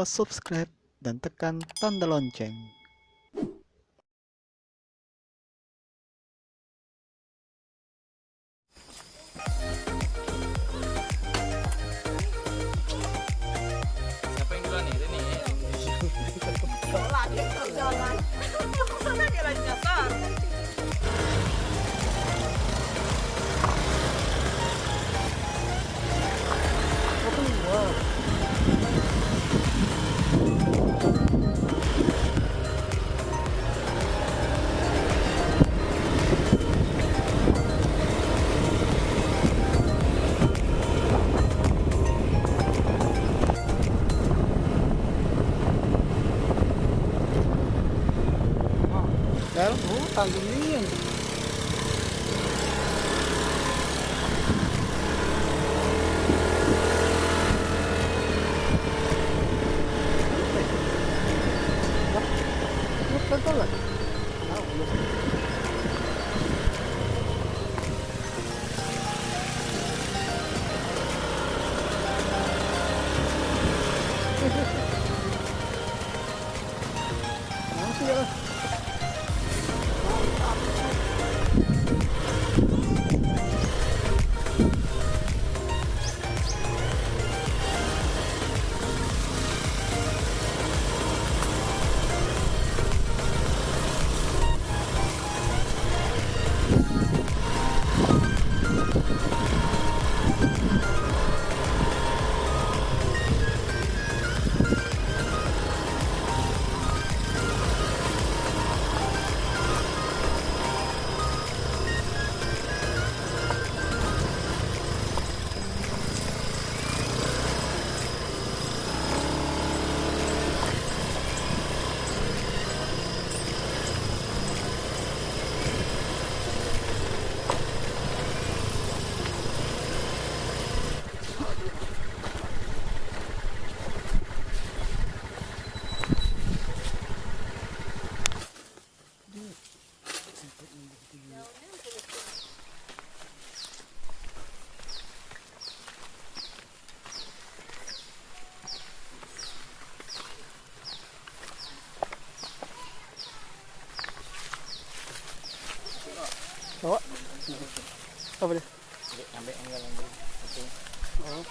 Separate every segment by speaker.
Speaker 1: lupa subscribe dan tekan tanda lonceng.
Speaker 2: Siapa yang duluan nih? Ini.
Speaker 3: Jalan. Mana dia lagi nyasar?
Speaker 4: Tanjung ini. Betul lah. Bawa. Apa dia?
Speaker 2: Sampai enggak lagi. Oke.
Speaker 4: Oh.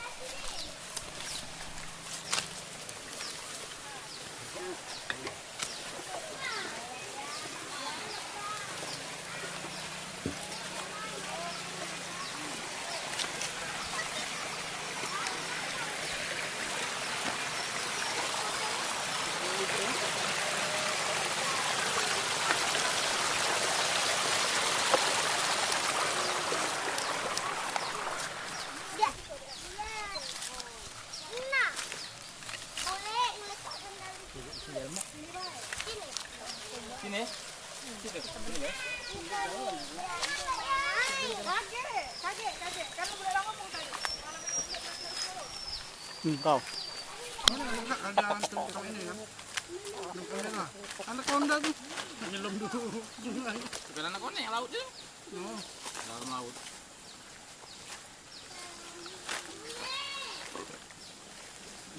Speaker 2: Sini. Sini ya.
Speaker 3: Kaget. Karena boleh lama mau tadi.
Speaker 4: Kau.
Speaker 5: Ada hantu ini kan? Anaconda tuh. Nyelam dulu.
Speaker 2: Bukan anaconda yang laut itu.
Speaker 5: Oh.
Speaker 2: Dalam laut.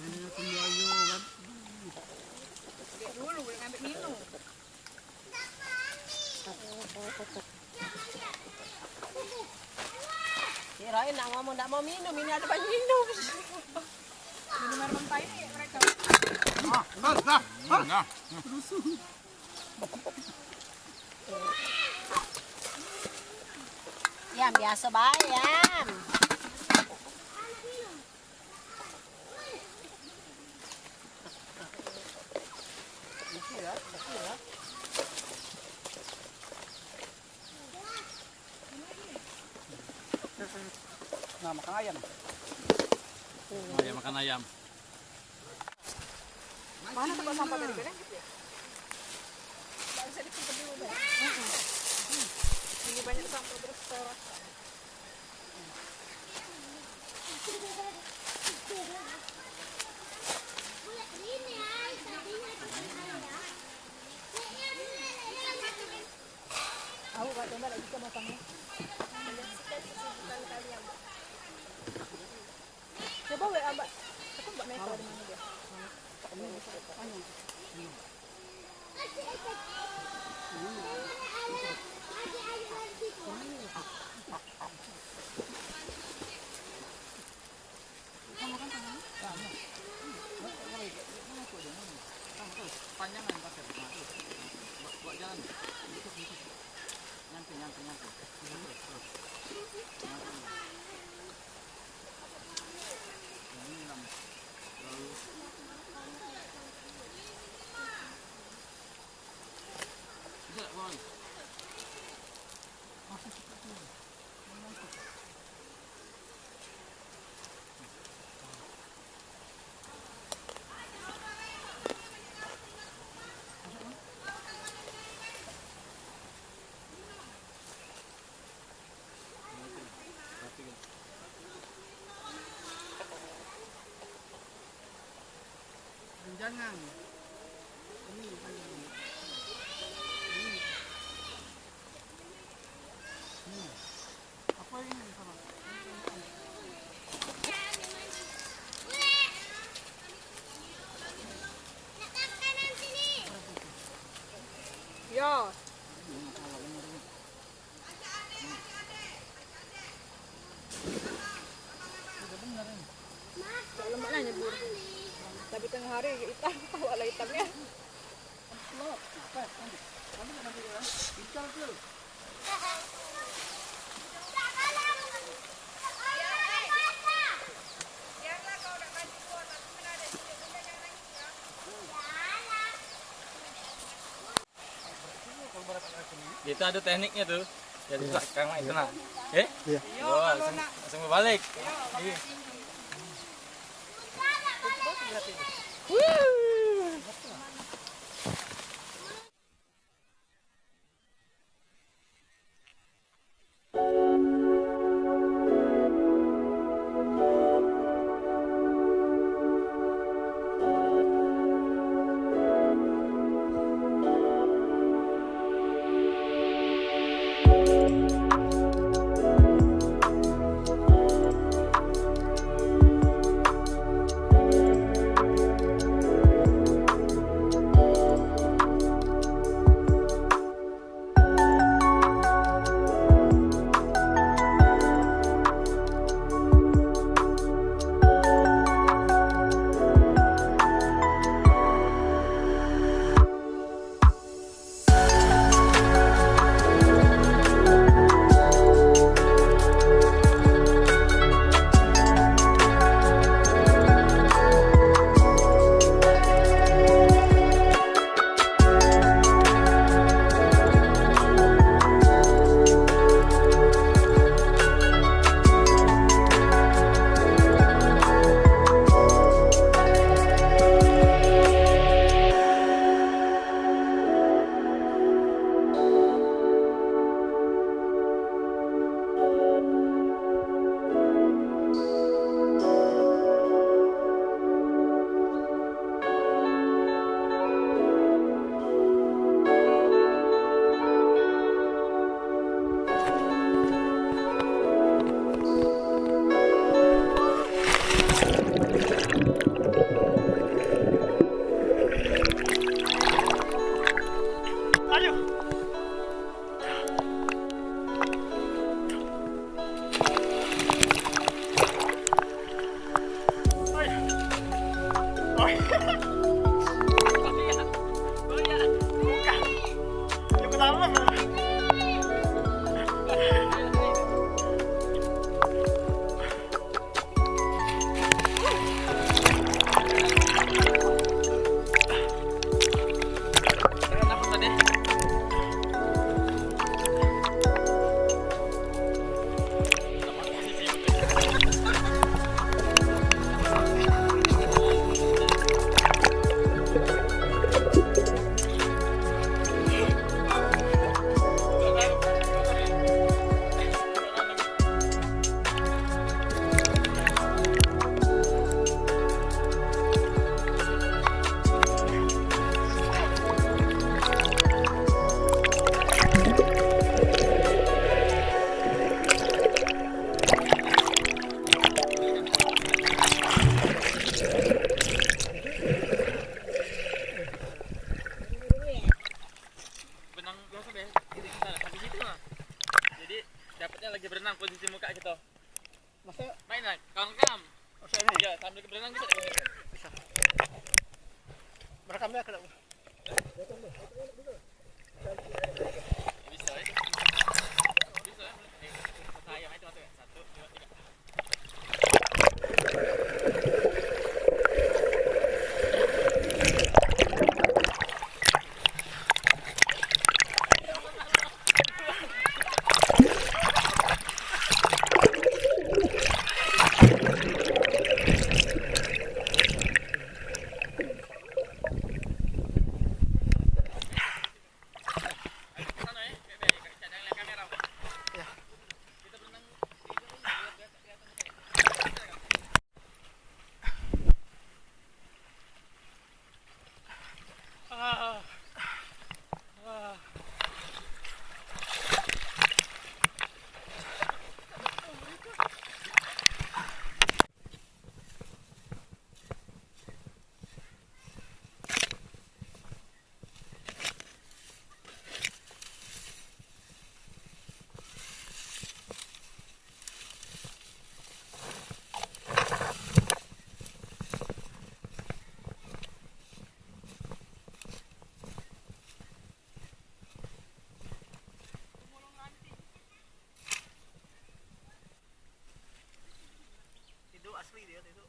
Speaker 5: Ini penjayo kan?
Speaker 3: Dulu boleh ngambil minum.
Speaker 6: Kirain nak ngomong tak mau minum, ini ada banyak minum.
Speaker 3: Minum air mentah ini mereka.
Speaker 2: Nah.
Speaker 6: Yam biasa baik yam.
Speaker 4: Nah, makan ayam.
Speaker 2: Oh ya makan ayam.
Speaker 3: Mana tempat sampah tadi kan gitu ya? Nggak bisa disimpan dulu deh. Ini banyak sampah terus saya rasa. Aku gak coba lagi ke matangnya. Coba WA Mbak. Aku Mbak Meka di mana dia?
Speaker 2: Panjangan pasir. Buat jalan. Nyampe. Bisa tak boy?
Speaker 5: Jangan. Apa ini salah?
Speaker 3: Ya. Tak lemak lah nyebur. Tapi tengah hari hitam, tahu lah hitamnya.
Speaker 2: Kita ada tekniknya tuh. Jadi belakang itu nah.
Speaker 1: Iya.
Speaker 2: Langsung berbalik. Iya. langsung deh kita habis itu mah. Jadi dapatnya lagi berenang posisi muka gitu.
Speaker 4: Maksudnya
Speaker 2: Main lah, kawan-kawan.
Speaker 4: ini
Speaker 2: Iya, sambil berenang gitu.
Speaker 4: bisa. Merekamnya kena.
Speaker 2: Bisa ya. Bisa ya. Saya itu satu ya. 1, 2, 3.
Speaker 4: Itu asli dia itu.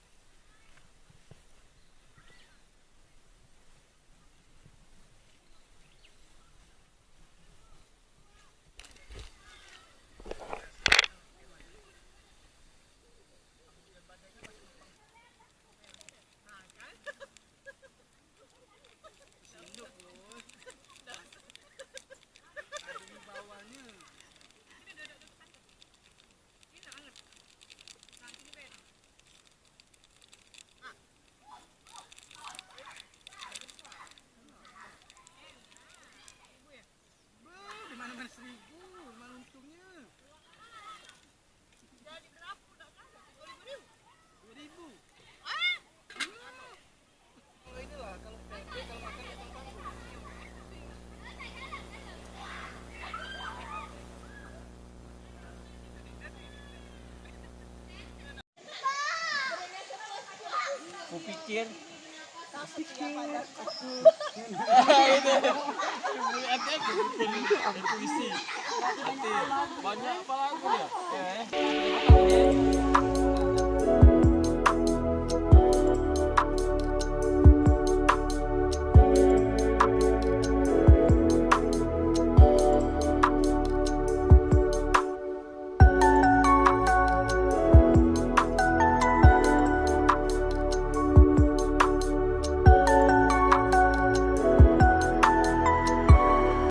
Speaker 2: Kupikir intuisi. Banyak apa lagu ya?